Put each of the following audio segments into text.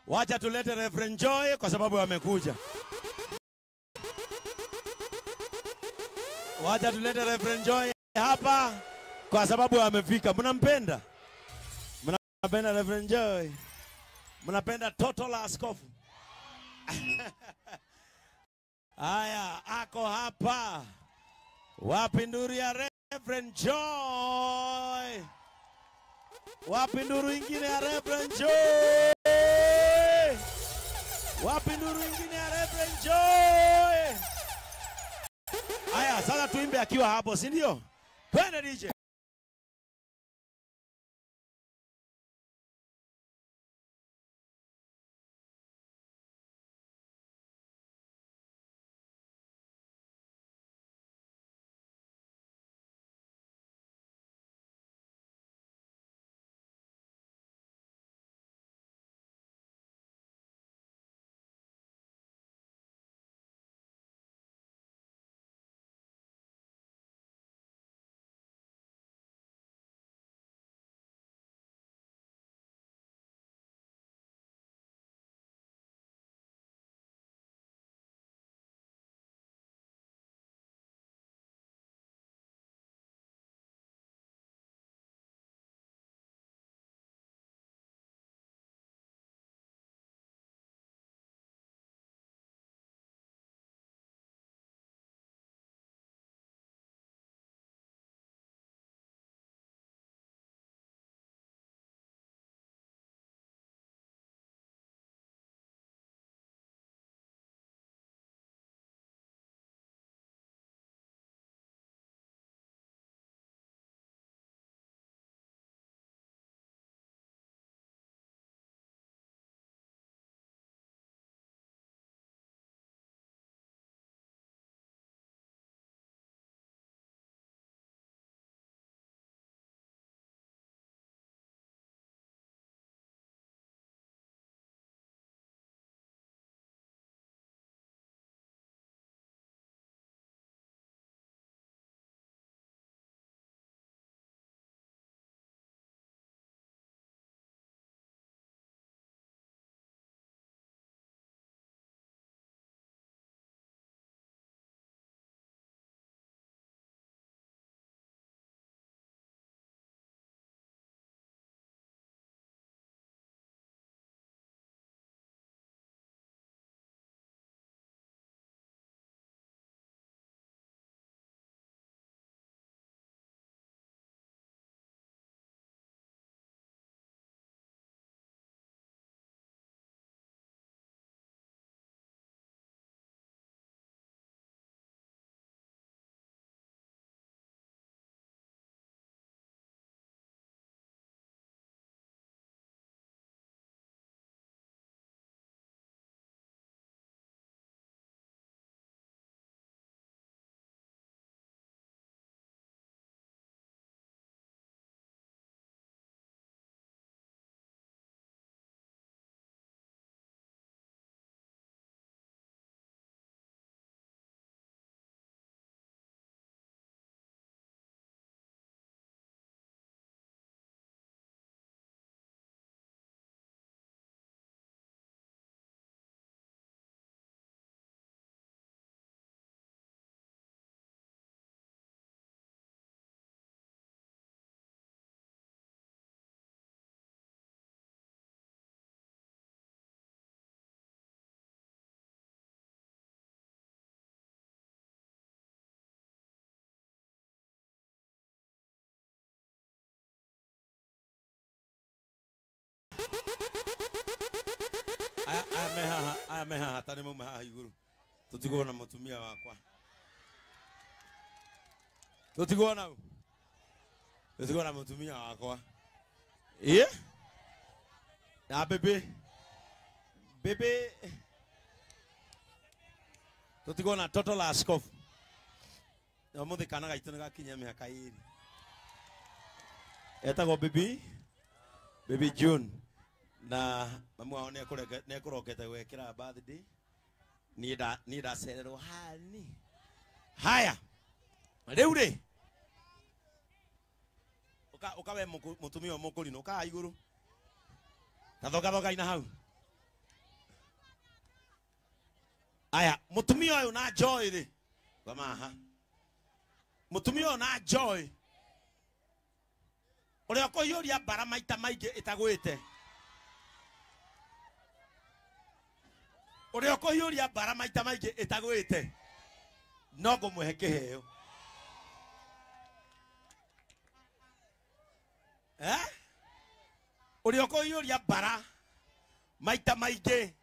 Wacha tulete Reverend Joy kwa sababu wamekuja. Wacha tulete Reverend Joy hapa kwa sababu wamefika. Mnampenda? Mnapenda Reverend Joy? Mnapenda toto la askofu? Haya, ako hapa. Wapi nduru ya Reverend Joy? Wapi nduru ingine ya Reverend Joy? Wapi nduru ingine ya Reverend Joy? Haya, sasa tuimbe akiwa hapo, si ndio? Twende DJ. Ameha hatari mu maha iguru. Tutigona mutumia wakwa. Tutigona mutumia wakwa. Na bebe. Tutigona toto la askofu. Na muthi kana gaitana gakinya miaka iri. Etagwo Baby June. Na mamu wao nekurokete gwekira birthday nida serero hani haya riu ri ukawe mutumia mukuri no ka iguru kathoka ina hau Aya, mutumio uyu na Joy ri. Kama ha. Mutumio na Joy. Uri okoyuria bara maita maige itagwite. Uri okoyuria bara maita maige itagwite. Nogo muheke heo. Uri okoyuria bara maita maige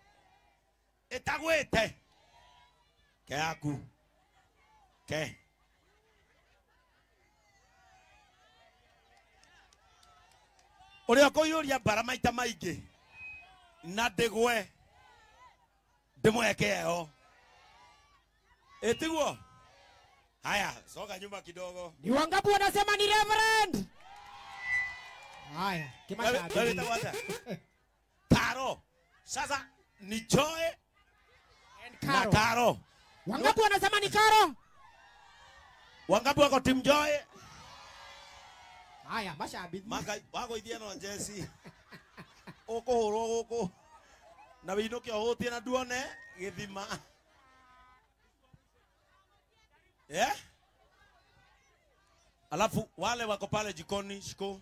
itagwite. Ke aku. Ke. Uri okoyuria bara maita maige na ndegwe ndimweke heo. Etiguo. Haya, soka nyuma kidogo. Ni wangapi wanasema ni Reverend? Haya, kimashabi. Karo. Sasa ni Joy na Karo. Wangapi wanasema ni Karo? Wangapi wako team Joy? Haya, mashabi. Maka wako ithiano Jesse. Oko horo oko. Na winoke hotie na duone githima. Alafu wale wako pale jikoni shiko.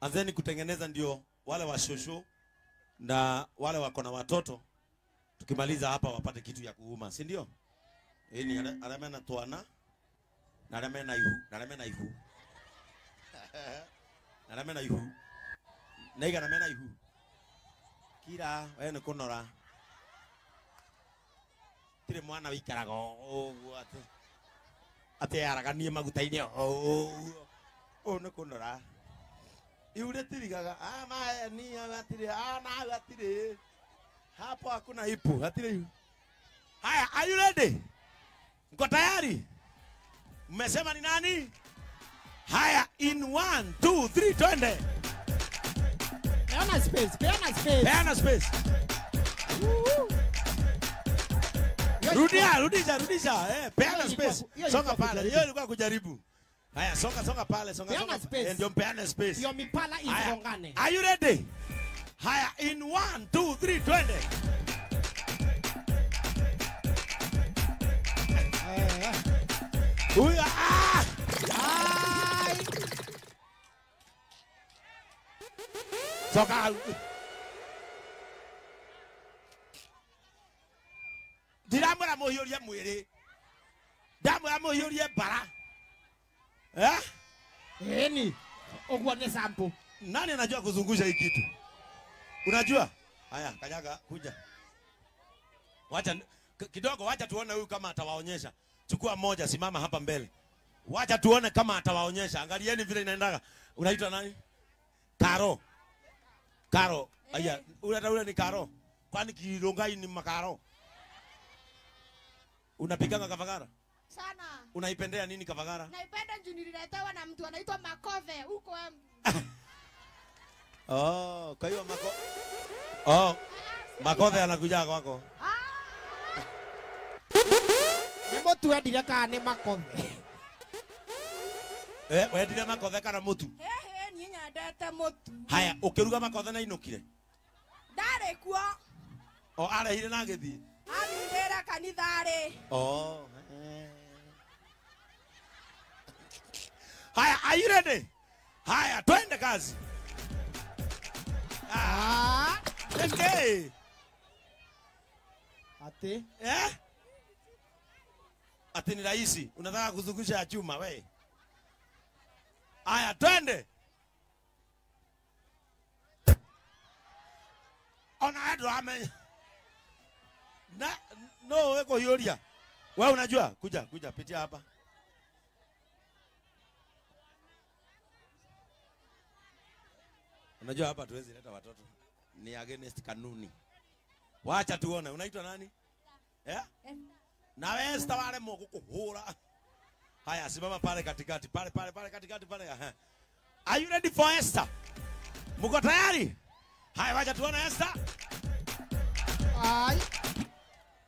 Anzeni kutengeneza ndio wale wa shosho na wale wako na watoto. Tukimaliza hapa wapate kitu ya kuuma, si ndio? Ni aramena toana. Na aramena ihu, na aramena ihu. Na aramena ihu. Naiga aramena ihu. Kira, wewe ni kunora. Tire mwana wikaraga oguo ate araganie magutaine ni kunora. Iure tirigaga ma ni atire na atire. Hapo hakuna ipu, atire hiyo. Haya, are you ready? Mko tayari? Mmesema ni nani? Haya, in 1 2 3 twende. Peana space, peana space. Peana space. Rudisha. Peana space. Songa pale. Hiyo ilikuwa kujaribu. Haya, songa pale, songa. Ndio peana space. Ndio mipala izongane. Are you ready? Haya, in 1 2 3 twende. Huyu soka. Diramura mohiuria mwiri. Damura mohiuria bara. Eni, ogwa ni sample. Nani anajua kuzungusha hii kitu? Unajua? Haya, kanyaga kuja. Wacha kidogo, wacha tuone huyu kama atawaonyesha. Chukua moja, simama hapa mbele. Wacha tuone kama atawaonyesha. Angalieni vile inaendaga. Unaitwa nani? Karo. Karo. Aya, ule ni Karo. Kwani Kirongai ni makaro? Unapiganga Kavagara? Sana. Unaipendea nini Kavagara? Naipenda juu nililetewa na mtu anaitwa Makove huko kwa hiyo Makove anakuja kwako. Ni mutu endire kana ni Makove. Wendire Makove kana mutu? Ni nyandete mutu. Haya, ukiruga Makove na inukire? Ndare kuo. Arehire na githi? Arindira kanithari. Haya, are you ready? Haya, twende kazi. Okay. Ate? Ate ni rahisi. Unataka kuzungusha chuma we. Haya, twende. Ona ndo ame. No, weko yoria. Wewe unajua? Kuja pitia hapa. Unajua hapa tuwezi leta watoto. Ni against kanuni. Wacha tuone. Unaitwa nani? Na wewe Esther wale moko kuhura. Haya, simama pale katikati. Pale katikati pale. Are you ready for Esther? Mko tayari? Haya, wacha tuone Esther.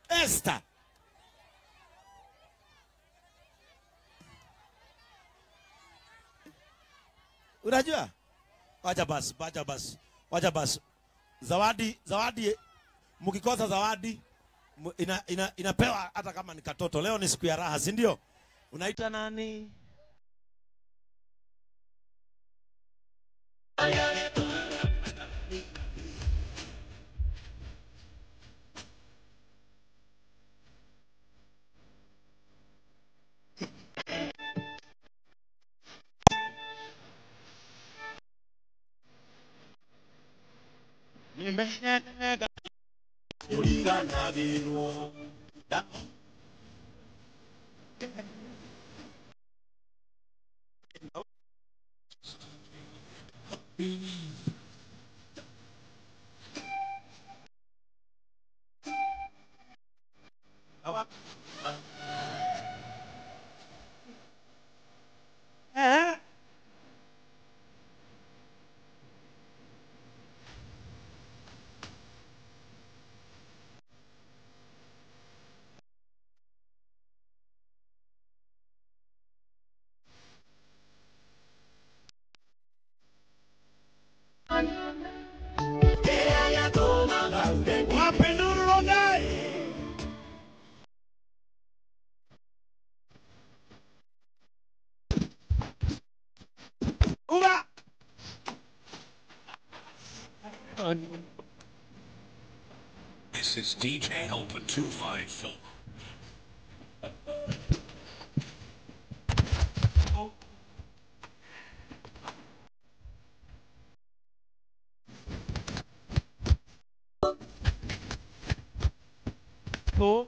Esther. Unajua? Wacha basi. Zawadi, mkikosa zawadi, inapewa hata kama ni katoto. Leo ni siku ya raha, si ndio? Unaita nani? This is DJ Helper 254. Oh.